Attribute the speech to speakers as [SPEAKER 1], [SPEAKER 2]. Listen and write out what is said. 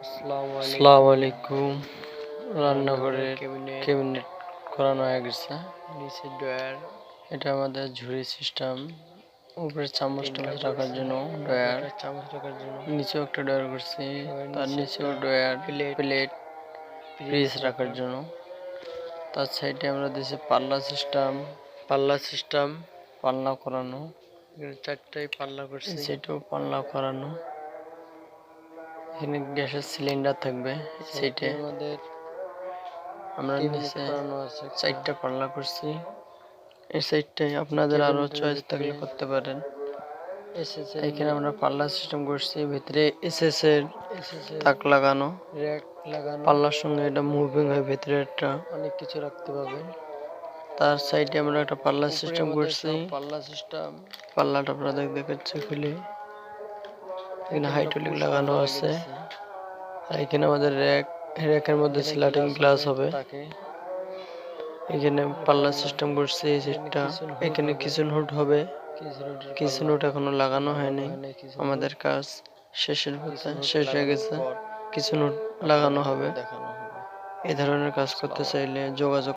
[SPEAKER 1] আসসালামু আলাইকুম। রান্নাঘরে ক্যাবিনেট করানো হয়ে গেছে।
[SPEAKER 2] নিচে ড্রয়ার,
[SPEAKER 1] এটা আমাদের ঝুড়ি সিস্টেম। উপরে চামচ টামচ রাখার জন্য ড্রয়ার,
[SPEAKER 2] চামচ রাখার জন্য
[SPEAKER 1] নিচেও একটা ড্রয়ার করছি, তার
[SPEAKER 2] নিচে
[SPEAKER 1] নিচেও
[SPEAKER 2] একটা
[SPEAKER 1] ড্রয়ার,
[SPEAKER 2] প্লেট,
[SPEAKER 1] প্লেট, ফ্রিজ রাখার জন্য। তার সাইডে আমরা দিয়েছি পাল্লা সিস্টেম, পাল্লা করানো।
[SPEAKER 2] চারটাই পাল্লা করছি।
[SPEAKER 1] সেটাও পাল্লা করানো। এখানে গ্যাসের সিলিন্ডার থাকবে সেটা
[SPEAKER 2] আমাদের
[SPEAKER 1] আমরা নিচে
[SPEAKER 2] করানো আছে।
[SPEAKER 1] 4টা পাল্লা করছি। এই সাইডটাই আপনাদের আরো চয়েস থাকলে করতে পারেন। এখানে আমরা পাল্লা সিস্টেম করছি, ভিতরে এসএস এর তাক লাগানো,
[SPEAKER 2] র‍্যাক লাগানো,
[SPEAKER 1] পাল্লার সঙ্গে এটা মুভিং হয়, ভিতরে একটা
[SPEAKER 2] অনেক কিছু রাখতে পারবেন।
[SPEAKER 1] তার সাইডে আমরা একটা পাল্লা সিস্টেম করছি।
[SPEAKER 2] পাল্লা সিস্টেম,
[SPEAKER 1] পাল্লাটা আপনাদের দেখাচ্ছি খুলে। এখানে হাইড্রোলিক লাগানো আছে। আর এখানে আমাদের র্যাকের মধ্যে স্লাইডিং গ্লাস হবে। এখানে পাল্লা সিস্টেম করছি এই সিটটা। এখানে কিচেন হুড হবে। কিচেন হুড এখনো লাগানো হয়নি, আমাদের কাজ শেষের পথে, শেষ হয়ে গেছে। কিচেন হুড লাগানো হবে। এই ধরনের কাজ করতে চাইলে যোগাযোগ